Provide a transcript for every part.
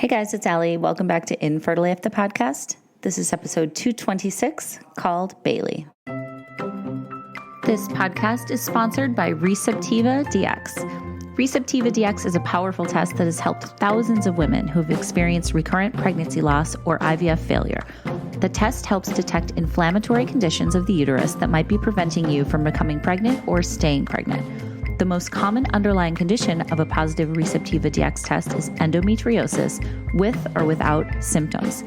Hey guys, it's Allie. Welcome back to Infertile the podcast. This is episode 226 called Bailey. This podcast is sponsored by Receptiva DX. Receptiva DX is a powerful test that has helped thousands of women who have experienced recurrent pregnancy loss or IVF failure. The test helps detect inflammatory conditions of the uterus that might be preventing you from becoming pregnant or staying pregnant. The most common underlying condition of a positive Receptiva DX test is endometriosis with or without symptoms.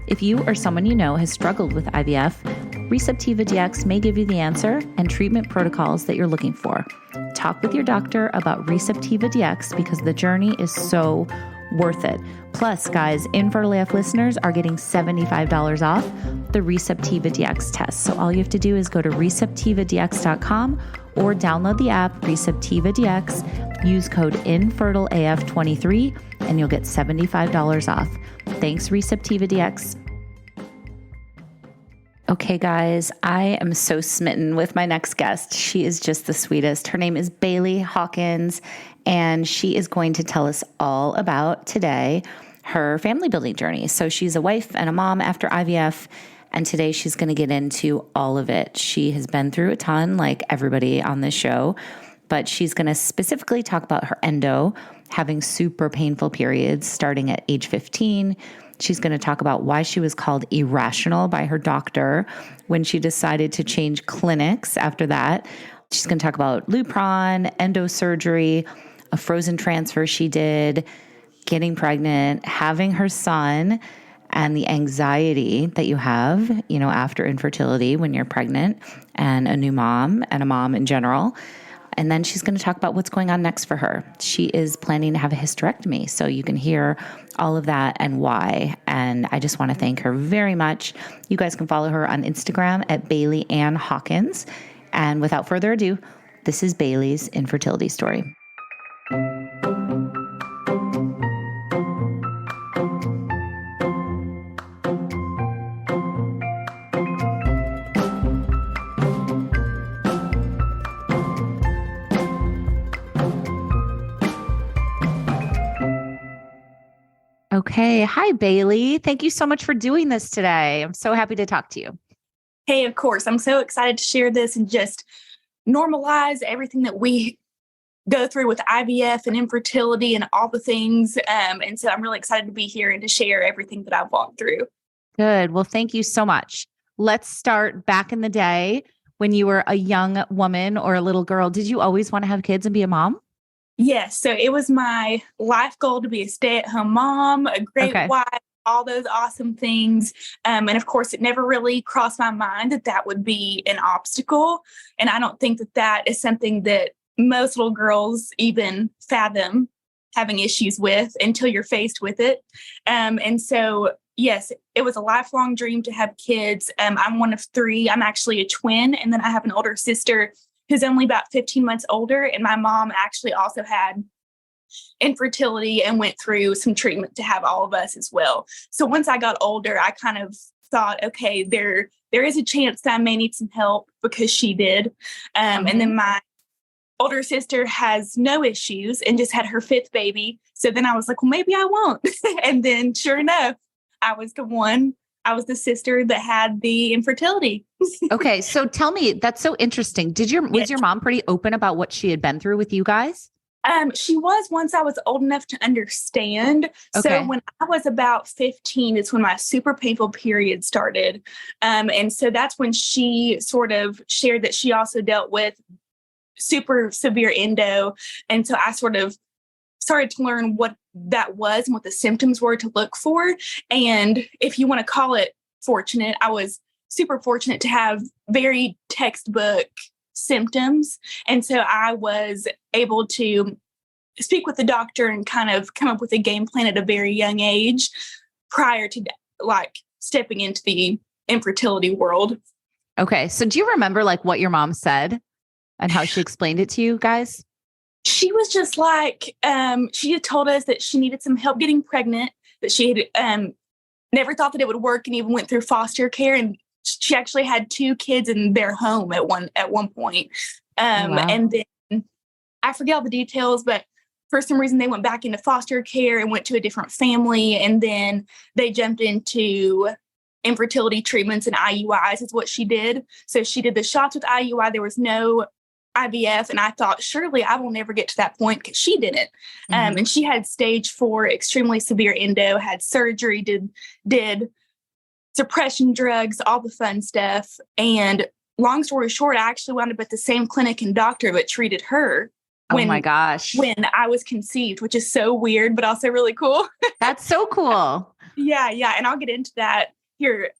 If you or someone you know has struggled with IVF, Receptiva DX may give you the answer and treatment protocols that you're looking for. Talk with your doctor about Receptiva DX because the journey is so worth it. Plus, guys, Infertile AF listeners are getting $75 off the Receptiva DX test. So all you have to do is go to receptivadx.com or download the app Receptiva DX, use code INFERTILEAF23, and you'll get $75 off. Thanks, Receptiva DX. Okay, guys, I am so smitten with my next guest. She is just the sweetest. Her name is Bailey Hawkins, and she is going to tell us all about today her family building journey. So she's a wife and a mom after IVF, and today she's going to get into all of it. She has been through a ton, like everybody on this show, but she's going to specifically talk about her endo, having super painful periods starting at age 15. She's going to talk about why she was called irrational by her doctor when she decided to change clinics after that. She's going to talk about Lupron, endo surgery, a frozen transfer she did, getting pregnant, having her son, and the anxiety that you have, after infertility when you're pregnant and a new mom and a mom in general. And then she's going to talk about what's going on next for her. She is planning to have a hysterectomy, so you can hear all of that and why. And I just want to thank her very much. You guys can follow her on Instagram at Bailey Ann Hawkins. And without further ado, this is Bailey's infertility story. Okay. Hi, Bailey. Thank you so much for doing this today. I'm so happy to talk to you. Hey, of course. I'm so excited to share this and just normalize everything that we go through with IVF and infertility and all the things. And so I'm really excited to be here and to share everything that I've walked through. Good. Well, thank you so much. Let's start back in the day when you were a young woman or a little girl. Did you always want to have kids and be a mom? Yes. So it was my life goal to be a stay-at-home mom, a great wife, all those awesome things. And of course, it never really crossed my mind that would be an obstacle. And I don't think that is something that most little girls even fathom having issues with until you're faced with it. And so, yes, it was a lifelong dream to have kids. I'm one of three. I'm actually a twin. And then I have an older sister who's only about 15 months older. And my mom actually also had infertility and went through some treatment to have all of us as well. So once I got older, I kind of thought, okay, there is a chance that I may need some help because she did. And then my older sister has no issues and just had her fifth baby. So then I was like, well, maybe I won't. And then sure enough, I was the sister that had the infertility. Okay. So tell me, that's so interesting. Was your mom pretty open about what she had been through with you guys? She was once I was old enough to understand. Okay. So when I was about 15 is when my super painful period started. And so that's when she sort of shared that she also dealt with super severe endo. And so I sort of started to learn what that was and what the symptoms were to look for. And if you want to call it fortunate, I was super fortunate to have very textbook symptoms. And so I was able to speak with the doctor and kind of come up with a game plan at a very young age prior to stepping into the infertility world. Okay. So do you remember what your mom said and how she explained it to you guys? She was just she had told us that she needed some help getting pregnant, that she had never thought that it would work and even went through foster care. And she actually had 2 kids in their home at one point. Wow. And then I forget all the details, but for some reason, they went back into foster care and went to a different family. And then they jumped into infertility treatments and IUIs is what she did. So she did the shots with IUI. There was no IVF. And I thought, surely I will never get to that point because she didn't. And she had stage 4, extremely severe endo, had surgery, did suppression drugs, all the fun stuff. And long story short, I actually wound up at the same clinic and doctor that treated her. Oh my gosh. When I was conceived, which is so weird, but also really cool. That's so cool. Yeah. And I'll get into that here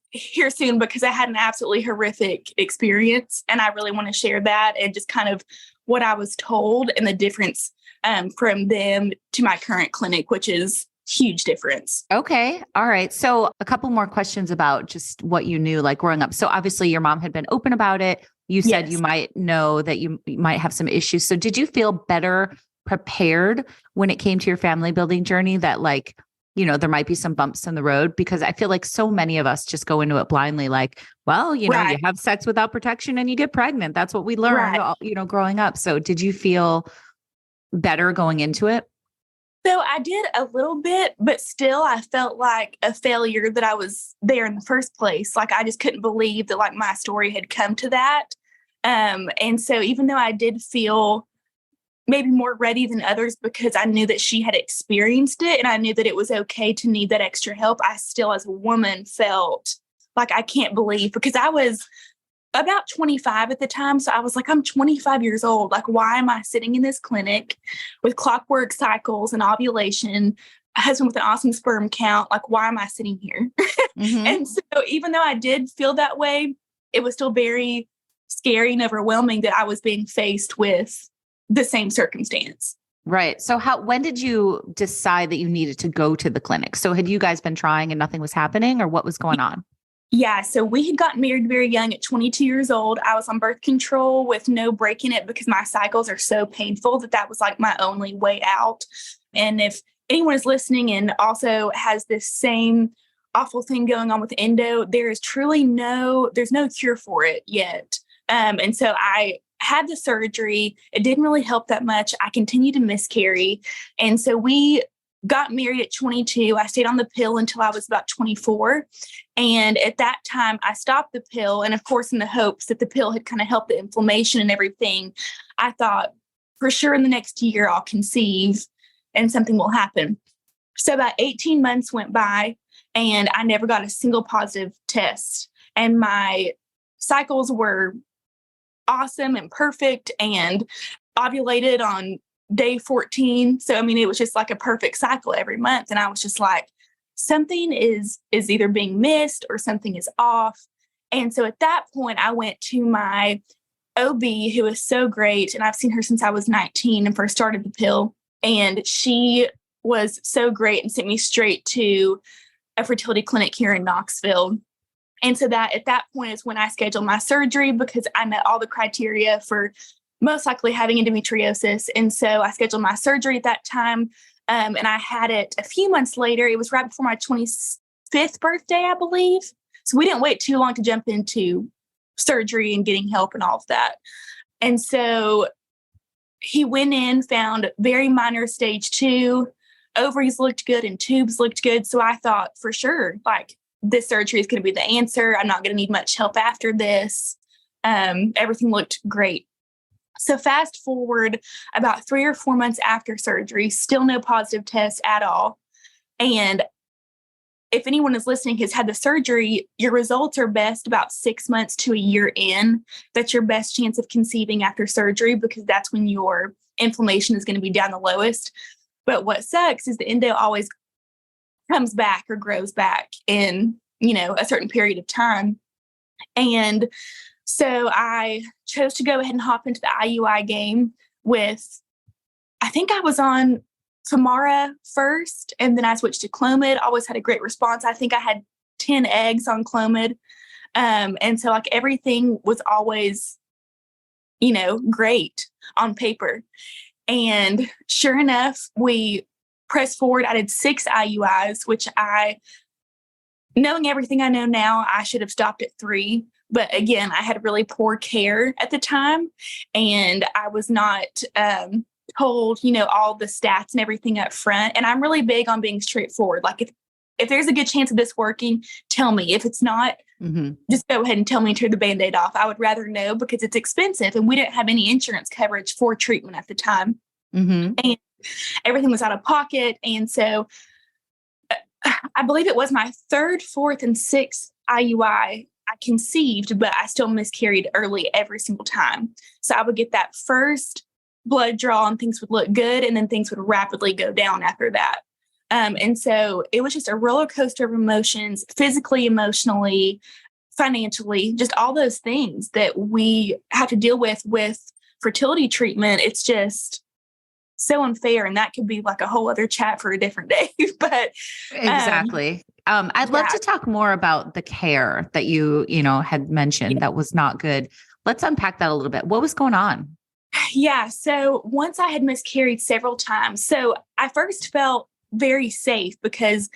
soon because I had an absolutely horrific experience. And I really want to share that and just kind of what I was told and the difference from them to my current clinic, which is huge difference. Okay. All right. So a couple more questions about just what you knew, like growing up. So obviously your mom had been open about it. You said you might know that you might have some issues. So did you feel better prepared when it came to your family building journey that like, you know, there might be some bumps in the road? Because I feel like so many of us just go into it blindly, like, well, you know, you have sex without protection and you get pregnant. That's what we learned, you know, growing up. So did you feel better going into it? So I did a little bit, but still I felt like a failure that I was there in the first place. Like I just couldn't believe that like my story had come to that. And so even though I did feel maybe more ready than others because I knew that she had experienced it and I knew that it was okay to need that extra help, I still as a woman felt like I can't believe because I was about 25 at the time. So I was like, I'm 25 years old. Like, why am I sitting in this clinic with clockwork cycles and ovulation, a husband with an awesome sperm count? Like, why am I sitting here? And so even though I did feel that way, it was still very scary and overwhelming that I was being faced with the same circumstance. Right. So when did you decide that you needed to go to the clinic? So had you guys been trying and nothing was happening or what was going on? Yeah. So we had gotten married very young at 22 years old. I was on birth control with no break in it because my cycles are so painful that was like my only way out. And if anyone is listening and also has this same awful thing going on with endo, there's no cure for it yet. And so I had the surgery. It didn't really help that much. I continued to miscarry. And so we got married at 22. I stayed on the pill until I was about 24. And at that time, I stopped the pill. And of course, in the hopes that the pill had kind of helped the inflammation and everything, I thought for sure in the next year I'll conceive and something will happen. So about 18 months went by and I never got a single positive test. And my cycles were awesome and perfect and ovulated on day 14. So, I mean, it was just like a perfect cycle every month. And I was just like, something is either being missed or something is off. And so at that point, I went to my OB, who is so great. And I've seen her since I was 19 and first started the pill. And she was so great and sent me straight to a fertility clinic here in Knoxville. And so that at that point is when I scheduled my surgery because I met all the criteria for most likely having endometriosis. And so I scheduled my surgery at that time. And I had it a few months later. It was right before my 25th birthday, I believe. So we didn't wait too long to jump into surgery and getting help and all of that. And so he went in, found very minor stage 2, ovaries looked good and tubes looked good. So I thought for sure, like, this surgery is going to be the answer. I'm not going to need much help after this. Everything looked great. So fast forward about 3 or 4 months after surgery, still no positive test at all. And if anyone is listening has had the surgery, your results are best about 6 months to a year in. That's your best chance of conceiving after surgery because that's when your inflammation is going to be down the lowest. But what sucks is the endo always comes back or grows back in, a certain period of time. And so I chose to go ahead and hop into the IUI game with, I think I was on Femara first, and then I switched to Clomid. Always had a great response. I think I had 10 eggs on Clomid. And so like everything was always, great on paper. And sure enough, we pressed forward. I did 6 IUIs, which knowing everything I know now, I should have stopped at 3. But again, I had really poor care at the time and I was not told, all the stats and everything up front. And I'm really big on being straightforward. Like if there's a good chance of this working, tell me. If it's not, just go ahead and tell me to tear the Band-Aid off. I would rather know because it's expensive and we didn't have any insurance coverage for treatment at the time. And everything was out of pocket. And so I believe it was my third, fourth, and sixth IUI I conceived, but I still miscarried early every single time. So I would get that first blood draw and things would look good, and then things would rapidly go down after that. And so it was just a roller coaster of emotions, physically, emotionally, financially, just all those things that we have to deal with fertility treatment. It's just so unfair. And that could be like a whole other chat for a different day. But exactly. I'd love to talk more about the care that you had mentioned that was not good. Let's unpack that a little bit. What was going on? Yeah. So once I had miscarried several times, so I first felt very safe because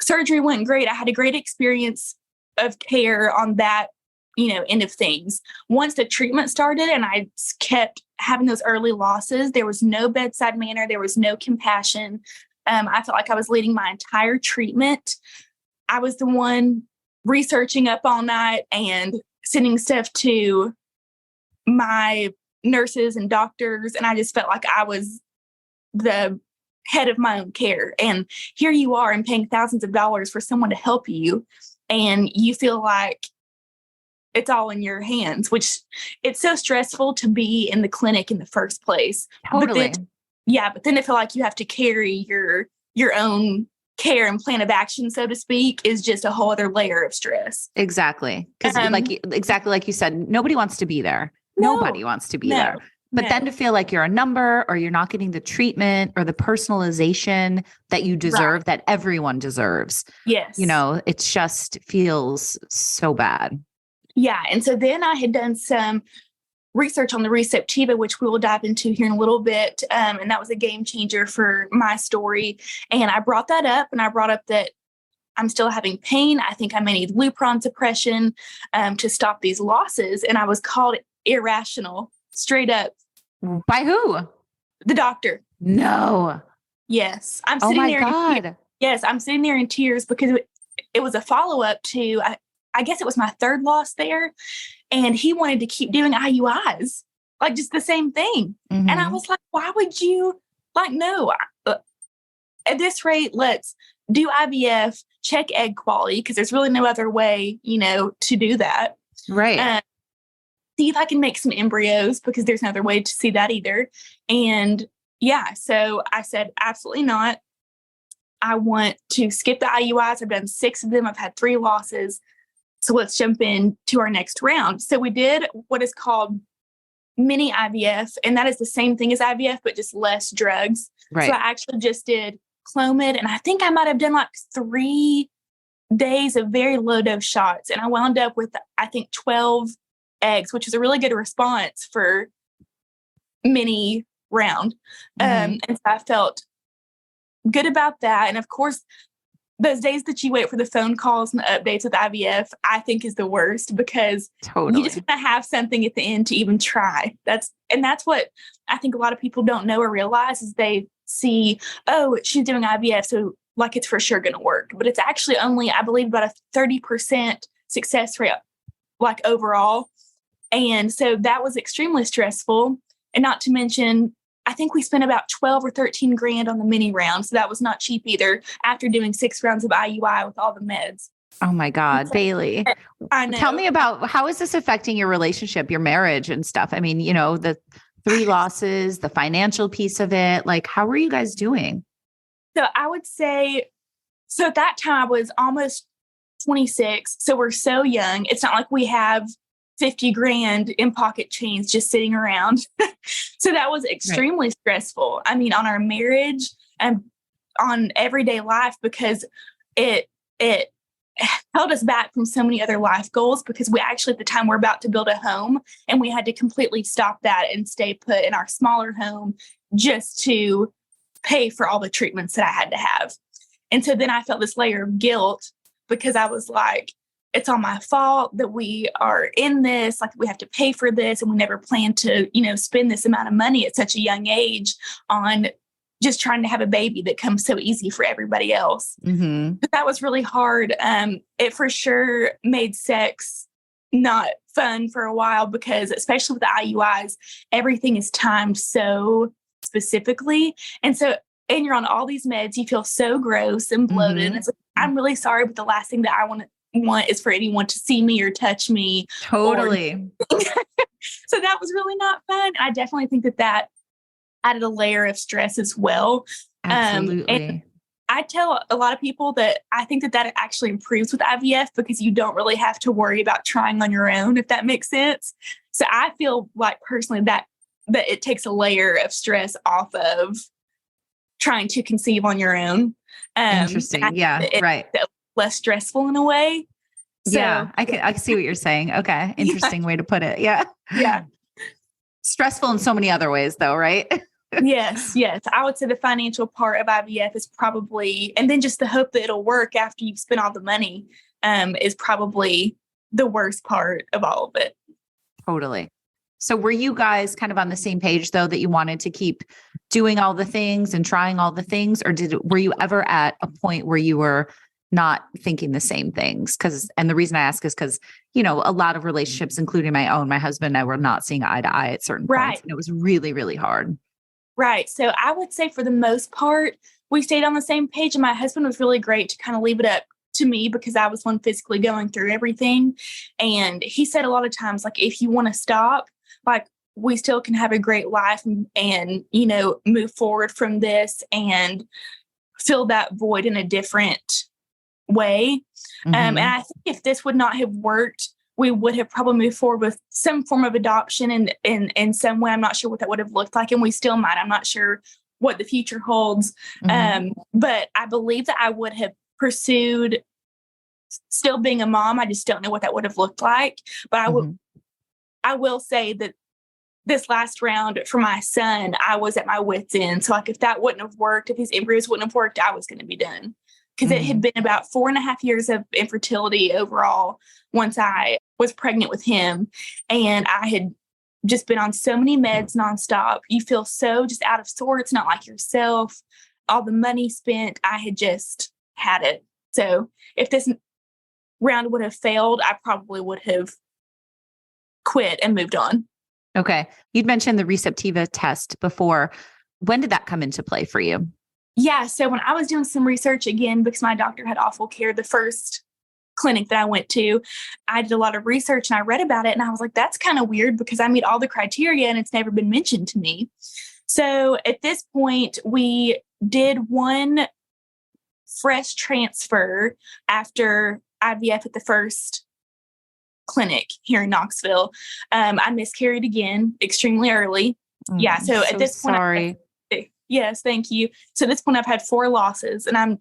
surgery went great. I had a great experience of care on that, end of things. Once the treatment started and I kept having those early losses, there was no bedside manner. There was no compassion. I felt like I was leading my entire treatment. I was the one researching up all night and sending stuff to my nurses and doctors. And I just felt like I was the head of my own care. And here you are and paying thousands of dollars for someone to help you. And you feel like it's all in your hands, which it's so stressful to be in the clinic in the first place. Totally. But then I feel like you have to carry your own care and plan of action, so to speak, is just a whole other layer of stress. Exactly. Because exactly like you said, nobody wants to be there. Nobody wants to be there. But then to feel like you're a number or you're not getting the treatment or the personalization that you deserve, that everyone deserves. Yes. It just feels so bad. Yeah. And so then I had done some research on the Receptiva, which we will dive into here in a little bit. And that was a game changer for my story. And I brought that up, and I brought up that I'm still having pain. I think I may need Lupron suppression to stop these losses. And I was called irrational, straight up. By who? The doctor. No. Yes. I'm sitting there. God. Yes. I'm sitting there in tears because it was a follow-up to, I guess it was my third loss there. And he wanted to keep doing IUIs, like just the same thing. And I was like, why would you no, at this rate, let's do IVF, check egg quality, because there's really no other way, to do that. Right. See if I can make some embryos, because there's no other way to see that either. And so I said, absolutely not. I want to skip the IUIs. I've done 6 of them. I've had 3 losses. So let's jump into our next round. So we did what is called mini IVF, and that is the same thing as IVF, but just less drugs. Right. So I actually just did Clomid, and I think I might have done like 3 days of very low dose shots. And I wound up with, I think, 12 eggs, which is a really good response for mini round. And so I felt good about that. And of course, those days that you wait for the phone calls and the updates with IVF, I think is the worst, because you just want to have something at the end to even try. That's what I think a lot of people don't know or realize is they see, oh, she's doing IVF, so like it's for sure going to work. But it's actually only, I believe, about a 30% success rate, like overall. And so that was extremely stressful. And not to mention, I think we spent about 12 or 13 grand on the mini round. So that was not cheap either, after doing 6 rounds of IUI with all the meds. Oh my God, Bailey. I know. Tell me about, how is this affecting your relationship, your marriage and stuff? I mean, the 3 losses, the financial piece of it, like, how were you guys doing? So I would say, so at that time I was almost 26. So we're so young. It's not like we have 50 grand in pocket change just sitting around. So that was extremely stressful. I mean, on our marriage and on everyday life, because it held us back from so many other life goals, because we actually, at the time, we're about to build a home, and we had to completely stop that and stay put in our smaller home just to pay for all the treatments that I had to have. And so then I felt this layer of guilt, because I was like, it's all my fault that we are in this, like we have to pay for this and we never planned to, spend this amount of money at such a young age on just trying to have a baby that comes so easy for everybody else. Mm-hmm. But that was really hard. It for sure made sex not fun for a while because especially with the IUIs, everything is timed so specifically. And you're on all these meds, you feel so gross and bloated. Mm-hmm. And it's like, I'm really sorry, but the last thing that I want is for anyone to see me or touch me. Totally. So that was really not fun. I definitely think that added a layer of stress as well. Absolutely. And I tell a lot of people that I think that actually improves with IVF because you don't really have to worry about trying on your own, if that makes sense. So I feel like personally that it takes a layer of stress off of trying to conceive on your own. Interesting. Yeah. Right. Less stressful in a way. So, yeah. I can see what you're saying. Okay. Interesting way to put it. Yeah. Yeah. Stressful in so many other ways though, right? Yes. I would say the financial part of IVF is probably, and then just the hope that it'll work after you've spent all the money, is probably the worst part of all of it. Totally. So were you guys kind of on the same page though, that you wanted to keep doing all the things and trying all the things, or were you ever at a point where you were not thinking the same things? And the reason I ask is because, a lot of relationships, including my own, my husband and I were not seeing eye to eye at certain points. And it was really, really hard. Right. So I would say for the most part, we stayed on the same page, and my husband was really great to kind of leave it up to me because I was one physically going through everything. And he said a lot of times, like, if you want to stop, like, we still can have a great life and move forward from this and fill that void in a different way. Mm-hmm. And I think if this would not have worked, we would have probably moved forward with some form of adoption in some way. I'm not sure what that would have looked like, and we still might. I'm not sure what the future holds. Mm-hmm. But I believe that I would have pursued still being a mom. I just don't know what that would have looked like. But I will say that this last round for my son, I was at my wit's end. So like if that wouldn't have worked, if his embryos wouldn't have worked, I was going to be done. Because it had been about 4.5 years of infertility overall once I was pregnant with him. And I had just been on so many meds nonstop. You feel so just out of sorts, not like yourself. All the money spent, I had just had it. So if this round would have failed, I probably would have quit and moved on. Okay. You'd mentioned the Receptiva test before. When did that come into play for you? Yeah. So when I was doing some research again, because my doctor had awful care, the first clinic that I went to, I did a lot of research and I read about it and I was like, that's kind of weird because I meet all the criteria and it's never been mentioned to me. So at this point, we did one fresh transfer after IVF at the first clinic here in Knoxville. I miscarried again extremely early. Yeah. So at this point, sorry. Yes, thank you. So at this point, I've had 4 losses, and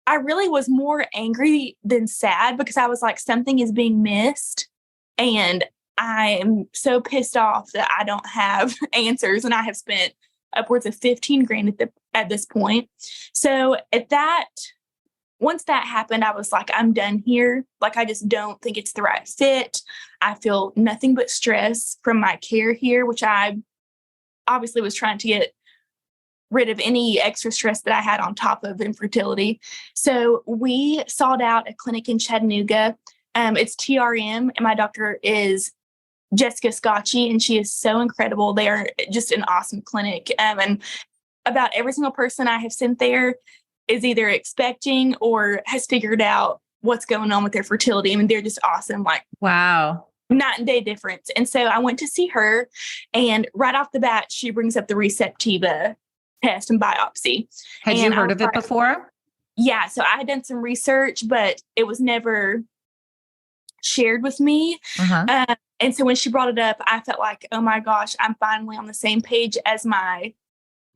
I really was more angry than sad because I was like, something is being missed, and I am so pissed off that I don't have answers, and I have spent upwards of $15,000 at this point. So once that happened, I was like, I'm done here. Like, I just don't think it's the right fit. I feel nothing but stress from my care here, which I obviously was trying to get rid of any extra stress that I had on top of infertility. So we sought out a clinic in Chattanooga. It's TRM, and my doctor is Jessica Scotchy, and she is so incredible. They are just an awesome clinic. And about every single person I have sent there is either expecting or has figured out what's going on with their fertility. I mean, they're just awesome. Like, wow. Night and day difference. And so I went to see her, and right off the bat, she brings up the Receptiva test and biopsy. Had you heard of it before? Yeah. So I had done some research, but it was never shared with me. And so when she brought it up, I felt like, oh my gosh, I'm finally on the same page as my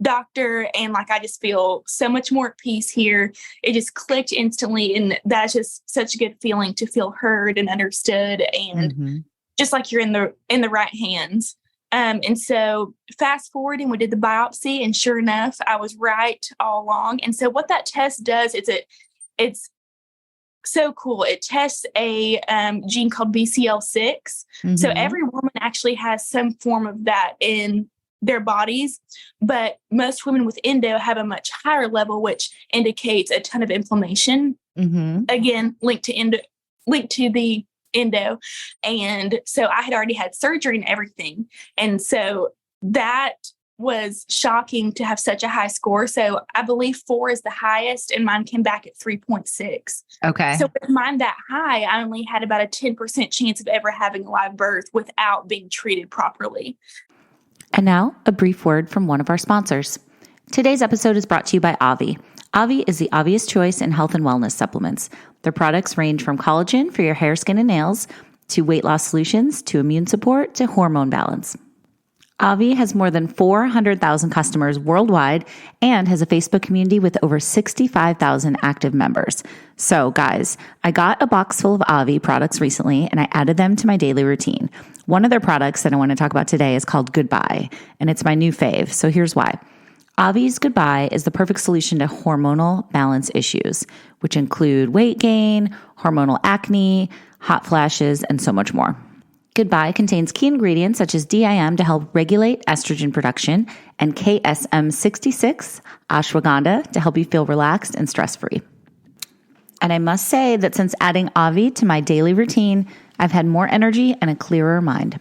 doctor. And like, I just feel so much more at peace here. It just clicked instantly. And that's just such a good feeling to feel heard and understood. And just like you're in the right hands. And so fast forward, and we did the biopsy, and sure enough, I was right all along. And so what that test does is it's so cool. It tests a gene called BCL6. So every woman actually has some form of that in their bodies, but most women with endo have a much higher level, which indicates a ton of inflammation. Again, linked to the endo. And so I had already had surgery and everything. And so that was shocking to have such a high score. So I believe 4 is the highest, and mine came back at 3.6. Okay. So with mine that high, I only had about a 10% chance of ever having a live birth without being treated properly. And now a brief word from one of our sponsors. Today's episode is brought to you by Avi. Avi is the obvious choice in health and wellness supplements. Their products range from collagen for your hair, skin, and nails, to weight loss solutions, to immune support, to hormone balance. Avi has more than 400,000 customers worldwide and has a Facebook community with over 65,000 active members. So guys, I got a box full of Avi products recently and I added them to my daily routine. One of their products that I want to talk about today is called Goodbye, and it's my new fave. So here's why. Avi's Goodbye is the perfect solution to hormonal balance issues, which include weight gain, hormonal acne, hot flashes, and so much more. Goodbye contains key ingredients such as DIM to help regulate estrogen production and KSM66 ashwagandha to help you feel relaxed and stress-free. And I must say that since adding Avi to my daily routine, I've had more energy and a clearer mind.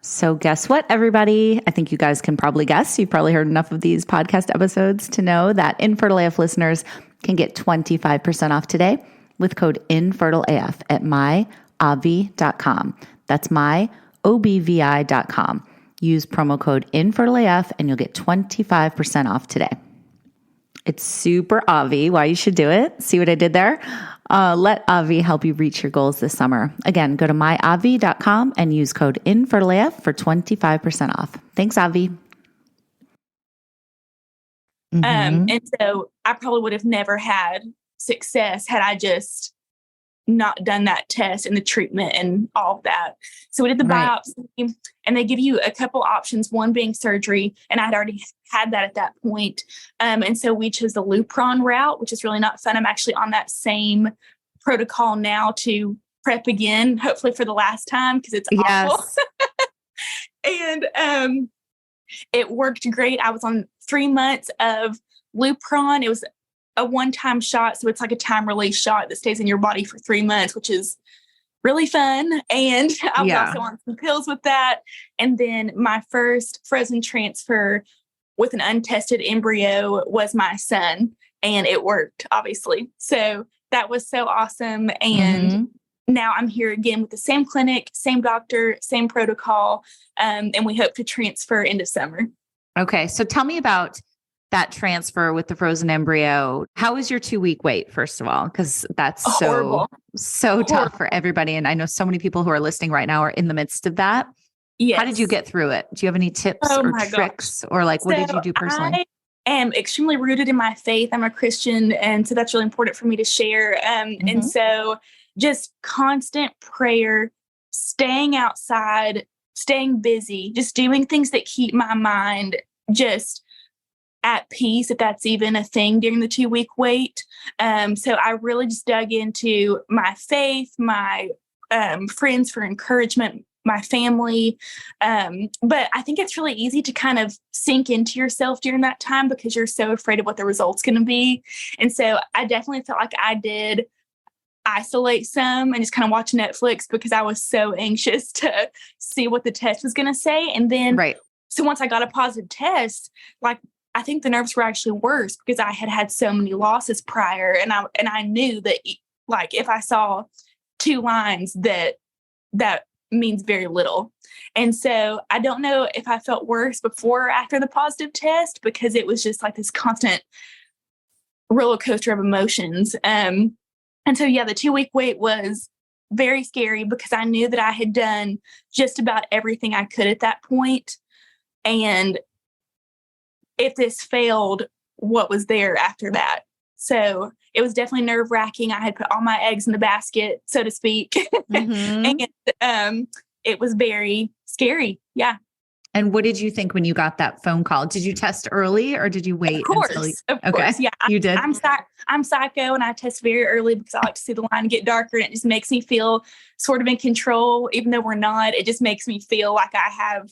So guess what, everybody? I think you guys can probably guess. You've probably heard enough of these podcast episodes to know that Infertile AF listeners can get 25% off today with code INFERTILEAF at myavi.com. That's myobvi.com. Use promo code INFERTILEAF and you'll get 25% off today. It's super Avi why you should do it. See what I did there? Let Avi help you reach your goals this summer. Again, go to myavi.com and use code INFERTILEAF for 25% off. Thanks, Avi. And so I probably would have never had success had I just not done that test and the treatment and all of that. So we did the biopsy and they give you a couple options, one being surgery. And I'd already had that at that point. And so we chose the Lupron route, which is really not fun. I'm actually on that same protocol now to prep again, hopefully for the last time, because it's awful. And it worked great. I was on 3 months of Lupron. It was a one-time shot. So it's like a time release shot that stays in your body for 3 months, which is really fun. And I was also on some pills with that. And then my first frozen transfer with an untested embryo was my son, and it worked, obviously. So that was so awesome. And now I'm here again with the same clinic, same doctor, same protocol. And we hope to transfer into summer. Okay. So tell me about that transfer with the frozen embryo. How was your 2-week wait, first of all? Because that's so tough for everybody. And I know so many people who are listening right now are in the midst of that. Yes. How did you get through it? Do you have any tips or tricks or what did you do personally? I am extremely rooted in my faith. I'm a Christian. And so that's really important for me to share. And so just constant prayer, staying outside, staying busy, just doing things that keep my mind just at peace, if that's even a thing during the 2-week wait. So I really just dug into my faith, my friends for encouragement, my family. But I think it's really easy to kind of sink into yourself during that time because you're so afraid of what the result's going to be. And so I definitely felt like I did isolate some and just kind of watch Netflix because I was so anxious to see what the test was going to say. And then, so once I got a positive test, I think the nerves were actually worse because I had so many losses prior. And I knew that if I saw 2 lines that means very little. And so I don't know if I felt worse before or after the positive test because it was just like this constant roller coaster of emotions. And so, the 2-week wait was very scary because I knew that I had done just about everything I could at that point. And if this failed, what was there after that? So it was definitely nerve-wracking. I had put all my eggs in the basket, so to speak. And it was very scary. Yeah. And what did you think when you got that phone call? Did you test early or did you wait until you... Of course. Yeah. You did. I'm psycho and I test very early because I like to see the line get darker and it just makes me feel sort of in control, even though we're not. It just makes me feel like I have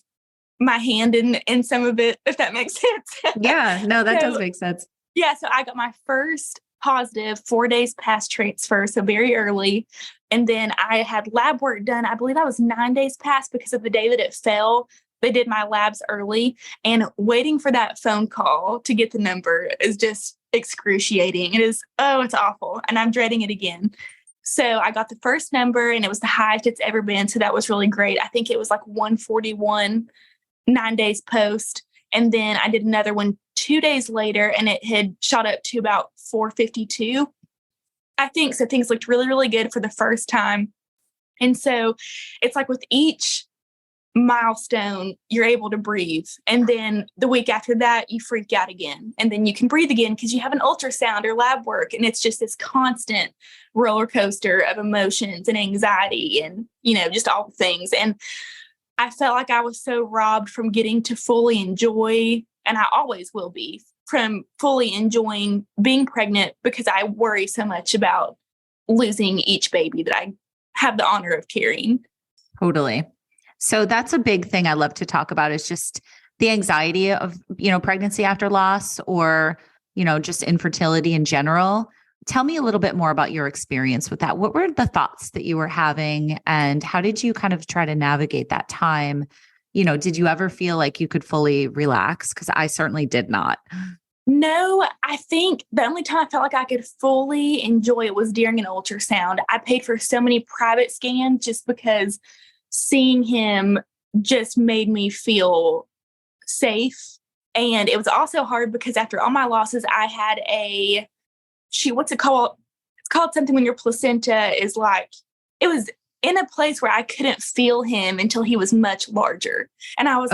my hand in some of it, if that makes sense. Yeah, no, that does make sense. Yeah. So I got my first positive 4 days past transfer. So very early. And then I had lab work done. I believe I was 9 days past because of the day that it fell. They did my labs early, and waiting for that phone call to get the number is just excruciating. It's awful. And I'm dreading it again. So I got the first number and it was the highest it's ever been. So that was really great. I think it was like 141, 9 days post. And then I did another one 2 days later and it had shot up to about 452. I think so. Things looked really, really good for the first time. And so it's like with each milestone, you're able to breathe. And then the week after that, you freak out again. And then you can breathe again because you have an ultrasound or lab work. And it's just this constant roller coaster of emotions and anxiety and, just all the things. And I felt like I was so robbed from getting to fully enjoy, and I always will be, from fully enjoying being pregnant because I worry so much about losing each baby that I have the honor of carrying. Totally. So that's a big thing I love to talk about is just the anxiety of, pregnancy after loss or, just infertility in general. Tell me a little bit more about your experience with that. What were the thoughts that you were having and how did you kind of try to navigate that time? Did you ever feel like you could fully relax? Because I certainly did not. No, I think the only time I felt like I could fully enjoy it was during an ultrasound. I paid for so many private scans just because seeing him just made me feel safe. And it was also hard because after all my losses, I had what's it called? It's called something when your placenta is like, it was in a place where I couldn't feel him until he was much larger. And I was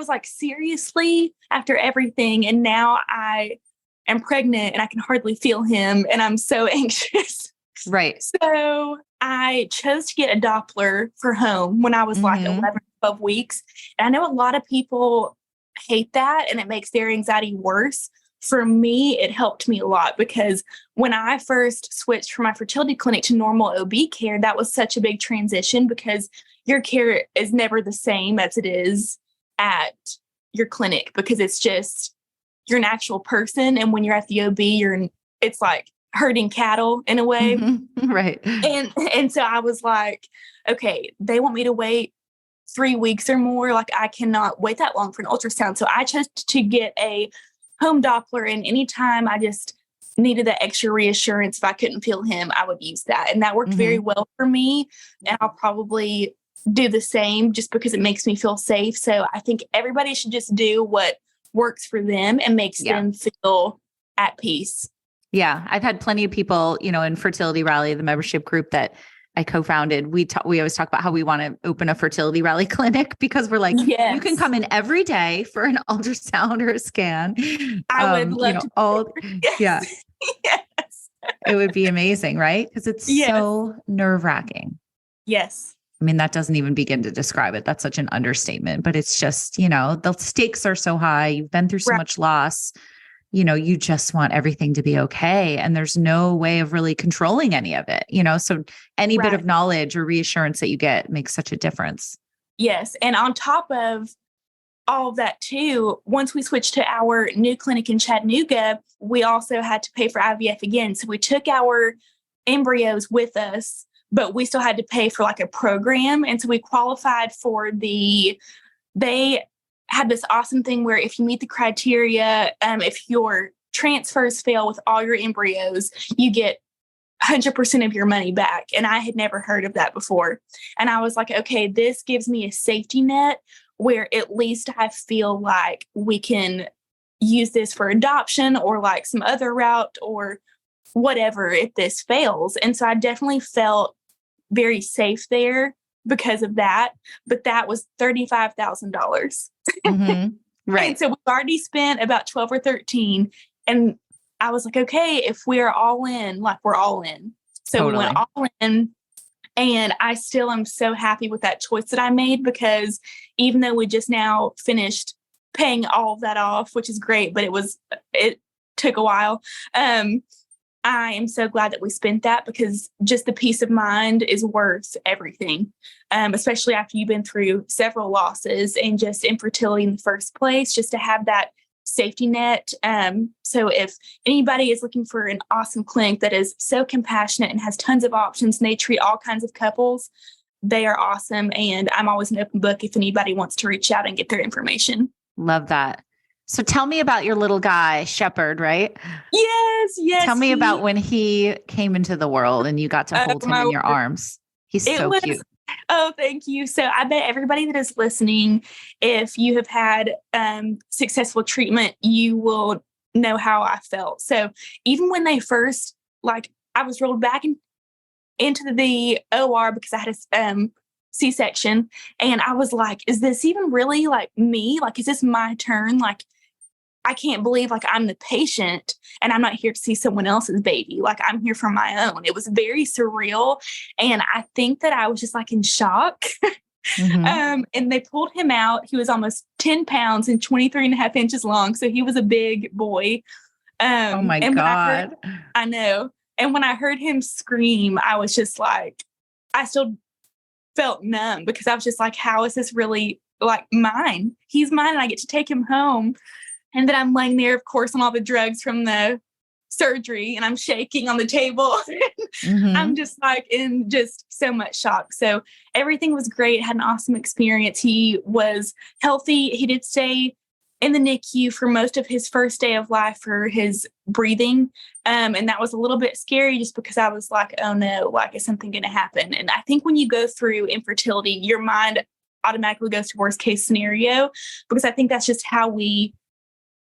like, seriously, after everything. And now I am pregnant and I can hardly feel him. And I'm so anxious. Right. So I chose to get a Doppler for home when I was like 11, 12 weeks. And I know a lot of people hate that and it makes their anxiety worse. For me, it helped me a lot because when I first switched from my fertility clinic to normal OB care, that was such a big transition because your care is never the same as it is at your clinic because it's just, you're an actual person. And when you're at the OB, it's like herding cattle in a way. Mm-hmm. Right. And so I was like, okay, they want me to wait 3 weeks or more. Like I cannot wait that long for an ultrasound. So I chose to get a home Doppler, and anytime I just needed that extra reassurance, if I couldn't feel him, I would use that. And that worked very well for me. And I'll probably do the same just because it makes me feel safe. So I think everybody should just do what works for them and makes them feel at peace. Yeah. I've had plenty of people, in Fertility Rally, the membership group that I co-founded, we always talk about how we want to open a fertility rally clinic because we're like, you can come in every day for an ultrasound or a scan. I would love to. Yes. Yes. It would be amazing, right? Because it's so nerve-wracking. Yes. I mean, that doesn't even begin to describe it. That's such an understatement, but it's just, the stakes are so high. You've been through so much loss. You just want everything to be okay. And there's no way of really controlling any of it, so any bit of knowledge or reassurance that you get makes such a difference. Yes. And on top of all of that too, once we switched to our new clinic in Chattanooga, we also had to pay for IVF again. So we took our embryos with us, but we still had to pay for like a program. And so we qualified for they had this awesome thing where if you meet the criteria, if your transfers fail with all your embryos, you get 100% of your money back. And I had never heard of that before. And I was like, okay, this gives me a safety net where at least I feel like we can use this for adoption or like some other route or whatever if this fails. And so I definitely felt very safe there because of that. But that was $35,000. Right. And so we've already spent about 12 or 13. And I was like, okay, if we're all in, like we're all in. So we went all in, And I still am so happy with that choice that I made, because even though we just now finished paying all of that off, which is great, but it took a while. I am so glad that we spent that, because just the peace of mind is worth everything, especially after you've been through several losses and just infertility in the first place, just to have that safety net. So if anybody is looking for an awesome clinic that is so compassionate and has tons of options and they treat all kinds of couples, they are awesome. And I'm always an open book if anybody wants to reach out and get their information. Love that. So tell me about your little guy, Shepherd, right? Yes. Tell me about when he came into the world and you got to hold him in your arms. He's so cute. Oh, thank you. So I bet everybody that is listening, if you have had successful treatment, you will know how I felt. So even when they first, I was rolled back into the OR because I had a C-section, and I was like, is this even really me? Is this my turn? I can't believe I'm the patient and I'm not here to see someone else's baby. I'm here for my own. It was very surreal. And I think that I was just in shock. Mm-hmm. And they pulled him out. He was almost 10 pounds and 23 and a half inches long. So he was a big boy. Oh my God. I know. And when I heard him scream, I was just I still felt numb, because I was just how is this really mine? He's mine and I get to take him home. And then I'm laying there, of course, on all the drugs from the surgery, and I'm shaking on the table. Mm-hmm. I'm just in just so much shock. So everything was great. Had an awesome experience. He was healthy. He did stay in the NICU for most of his first day of life for his breathing. And that was a little bit scary, just because I was oh no, is something going to happen? And I think when you go through infertility, your mind automatically goes to worst case scenario, because I think that's just how we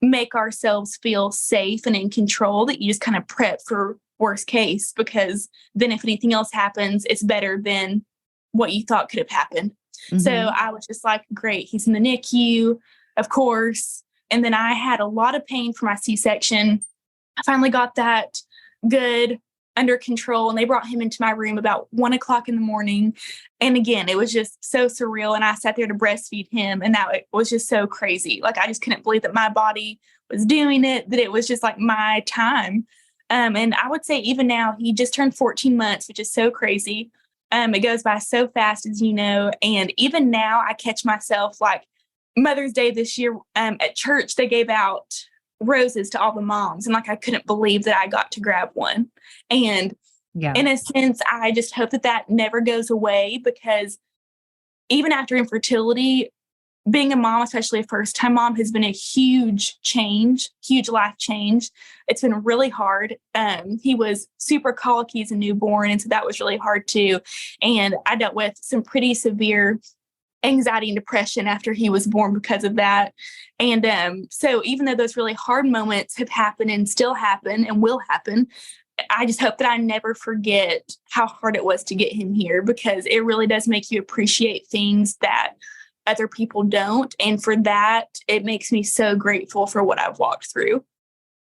make ourselves feel safe and in control, that you just kind of prep for worst case, because then if anything else happens, it's better than what you thought could have happened. Mm-hmm. So I was just great. He's in the NICU, of course. And then I had a lot of pain from my C-section. I finally got that good under control, and they brought him into my room about 1:00 in the morning. And again, it was just so surreal. And I sat there to breastfeed him, and that was just so crazy. I just couldn't believe that my body was doing it, that it was just my time. And I would say even now, he just turned 14 months, which is so crazy. It goes by so fast, as you know. And even now I catch myself Mother's Day this year at church, they gave out roses to all the moms, and I couldn't believe that I got to grab one. And in a sense, I just hope that never goes away, because even after infertility, being a mom, especially a first-time mom, has been a huge change, huge life change. It's been really hard. He was super colicky as a newborn, and so that was really hard too. And I dealt with some pretty severe anxiety and depression after he was born because of that. And so even though those really hard moments have happened and still happen and will happen, I just hope that I never forget how hard it was to get him here, because it really does make you appreciate things that other people don't. And for that, it makes me so grateful for what I've walked through.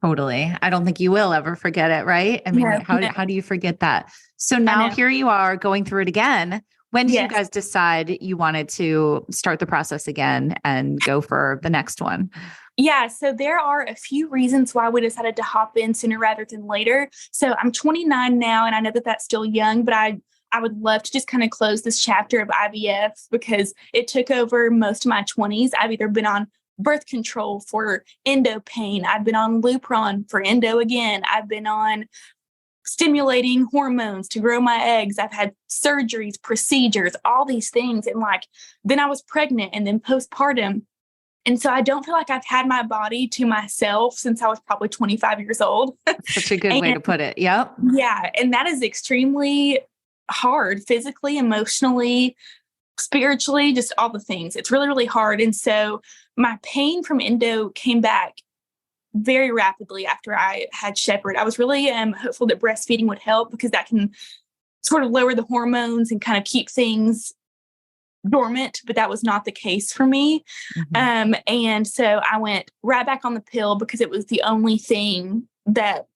Totally. I don't think you will ever forget it, right? I mean, how do you forget that? So now here you are going through it again. When did you guys decide you wanted to start the process again and go for the next one? Yeah, so there are a few reasons why we decided to hop in sooner rather than later. So I'm 29 now, and I know that that's still young, but I would love to just kind of close this chapter of IVF, because it took over most of my 20s. I've either been on birth control for endo pain. I've been on Lupron for endo again. I've been on stimulating hormones to grow my eggs. I've had surgeries, procedures, all these things. And then I was pregnant and then postpartum. And so I don't feel like I've had my body to myself since I was probably 25 years old. Such a good way to put it. Yep. Yeah. And that is extremely hard, physically, emotionally, spiritually, just all the things. It's really, really hard. And so my pain from endo came back very rapidly after I had Shepherd. I was really hopeful that breastfeeding would help, because that can sort of lower the hormones and kind of keep things dormant, but that was not the case for me. Mm-hmm. And so I went right back on the pill, because it was the only thing that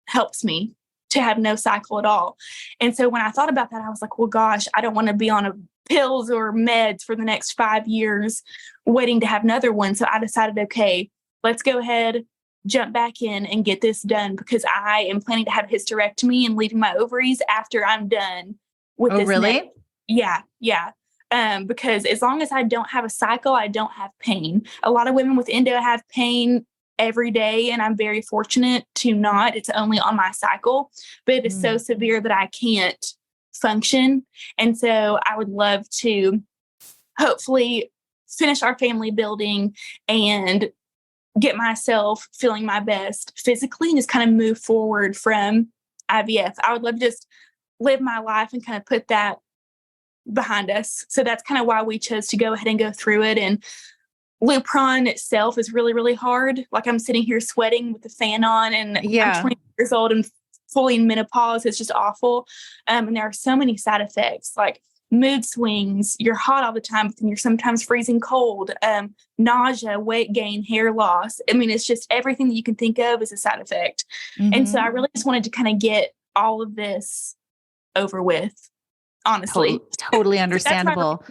helps me to have no cycle at all. And so when I thought about that, I was like, well, gosh, I don't want to be on pills or meds for the next 5 years waiting to have another one. So I decided, okay, let's go ahead, jump back in and get this done, because I am planning to have hysterectomy and leaving my ovaries after I'm done with this. Oh, really? Yeah. Because as long as I don't have a cycle, I don't have pain. A lot of women with endo have pain every day, and I'm very fortunate to not. It's only on my cycle, but it is so severe that I can't function. And so I would love to hopefully finish our family building and get myself feeling my best physically and just kind of move forward from IVF. I would love to just live my life and kind of put that behind us. So that's kind of why we chose to go ahead and go through it. And Lupron itself is really, really hard. Like, I'm sitting here sweating with the fan on, and I'm 20 years old and fully in menopause. It's just awful. And there are so many side effects, like mood swings. You're hot all the time, but then you're sometimes freezing cold, nausea, weight gain, hair loss. I mean, it's just everything that you can think of is a side effect. And so I really just wanted to kind of get all of this over with, honestly. Totally understandable.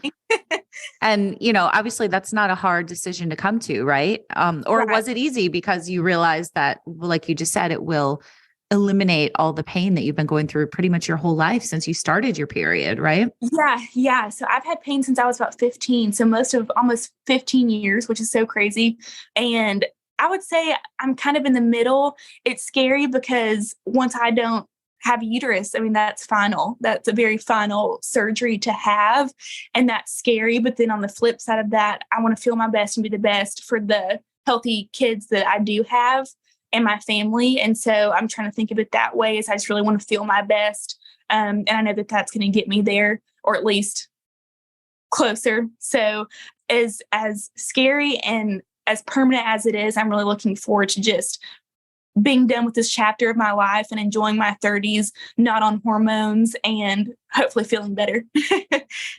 And, obviously that's not a hard decision to come to, right? Or was it easy because you realized that, like you just said, it will eliminate all the pain that you've been going through pretty much your whole life since you started your period, right? Yeah. So I've had pain since I was about 15. So most of almost 15 years, which is so crazy. And I would say I'm kind of in the middle. It's scary because once I don't have a uterus, I mean, that's final. That's a very final surgery to have. And that's scary. But then on the flip side of that, I want to feel my best and be the best for the healthy kids that I do have and my family. And so I'm trying to think of it that way, is I just really want to feel my best. And I know that that's going to get me there, or at least closer. So as scary and as permanent as it is, I'm really looking forward to just being done with this chapter of my life and enjoying my 30s, not on hormones, and hopefully feeling better.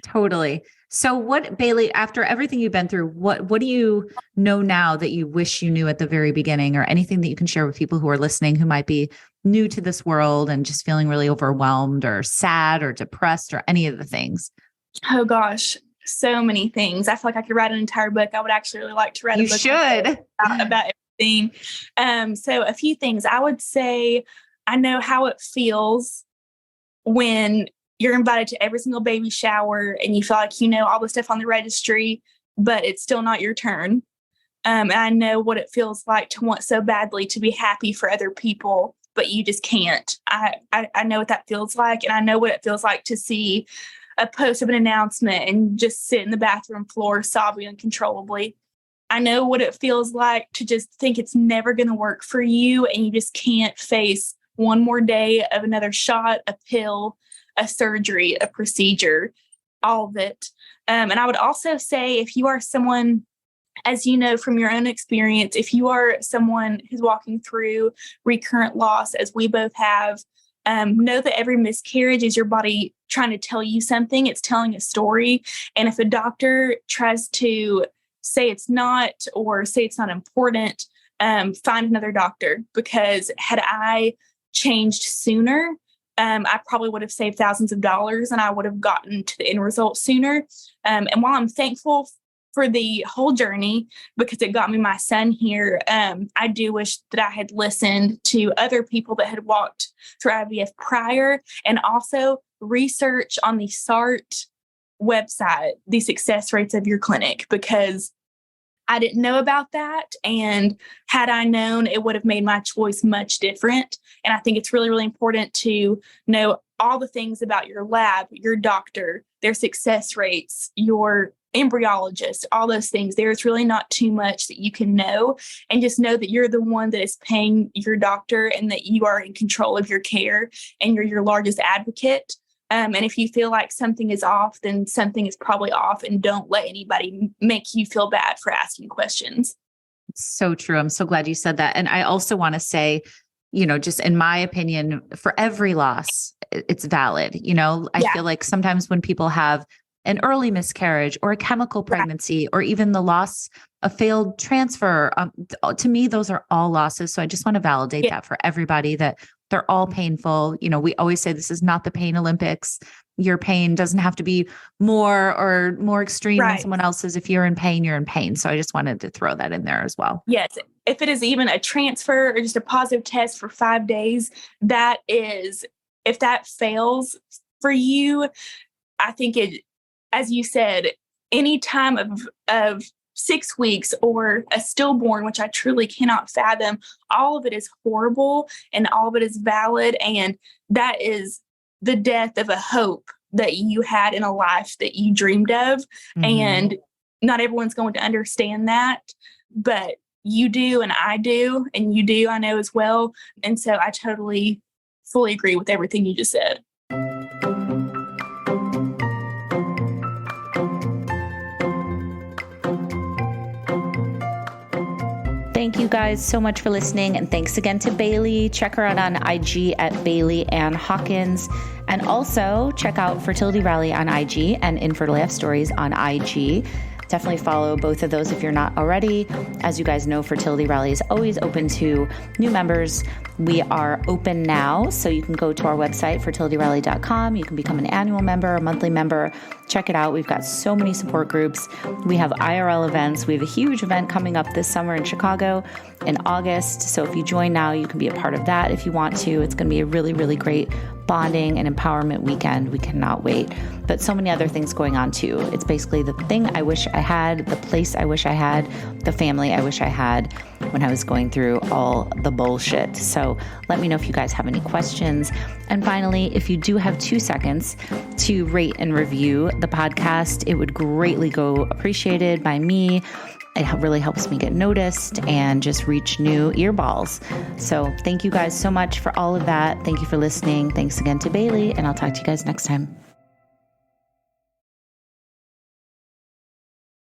Totally. So what, Bailey, after everything you've been through, what do you know now that you wish you knew at the very beginning, or anything that you can share with people who are listening who might be new to this world and just feeling really overwhelmed or sad or depressed or any of the things? Oh gosh, so many things. I feel like I could write an entire book. I would actually really like to write a book. You should. About everything. So a few things. I would say I know how it feels when you're invited to every single baby shower and you feel like you know all the stuff on the registry, but it's still not your turn. And I know what it feels like to want so badly to be happy for other people, but you just can't. I know what that feels like. And I know what it feels like to see a post of an announcement and just sit in the bathroom floor sobbing uncontrollably. I know what it feels like to just think it's never going to work for you, and you just can't face one more day of another shot, a pill, a surgery, a procedure, all of it. And I would also say, if you are someone, as you know from your own experience, if you are someone who's walking through recurrent loss, as we both have, know that every miscarriage is your body trying to tell you something. It's telling a story. And if a doctor tries to say it's not, or say it's not important, find another doctor, because had I changed sooner, I probably would have saved thousands of dollars and I would have gotten to the end result sooner. And while I'm thankful for the whole journey, because it got me my son here, I do wish that I had listened to other people that had walked through IVF prior, and also research on the SART website the success rates of your clinic, because I didn't know about that. And had I known, it would have made my choice much different. And I think it's really, really important to know all the things about your lab, your doctor, their success rates, your embryologist, all those things. There's really not too much that you can know, and just know that you're the one that is paying your doctor, and that you are in control of your care, and you're your largest advocate. And if you feel like something is off, then something is probably off, and don't let anybody make you feel bad for asking questions. It's so true. I'm so glad you said that. And I also want to say, just in my opinion, for every loss, it's valid. I feel like sometimes when people have an early miscarriage or a chemical pregnancy, or even the loss of failed transfer. To me, those are all losses. So I just want to validate that for everybody, that they're all painful. You know, we always say this is not the pain Olympics. Your pain doesn't have to be more extreme than someone else's. If you're in pain, you're in pain. So I just wanted to throw that in there as well. Yes. If it is even a transfer or just a positive test for 5 days, if that fails for you, I think as you said, any time of 6 weeks or a stillborn, which I truly cannot fathom, all of it is horrible and all of it is valid. And that is the death of a hope that you had in a life that you dreamed of. Mm-hmm. And not everyone's going to understand that, but you do, and I do, and you do, I know as well. And so I totally, fully agree with everything you just said. Thank you guys so much for listening. And thanks again to Bailey. Check her out on IG at Bailey Ann Hawkins. And also check out Fertility Rally on IG and Infertile AF Stories on IG. Definitely follow both of those if you're not already. As you guys know, Fertility Rally is always open to new members. We are open now, so you can go to our website, fertilityrally.com. You can become an annual member, a monthly member. Check it out. We've got so many support groups. We have IRL events. We have a huge event coming up this summer in Chicago in August. So if you join now, you can be a part of that if you want to. It's going to be a really, really great bonding and empowerment weekend. We cannot wait. But so many other things going on too. It's basically the thing I wish I had, the place I wish I had, the family I wish I had when I was going through all the bullshit. So let me know if you guys have any questions. And finally, if you do have 2 seconds to rate and review the podcast, it would greatly go appreciated by me. It really helps me get noticed and just reach new earballs. So thank you guys so much for all of that. Thank you for listening. Thanks again to Bailey, and I'll talk to you guys next time.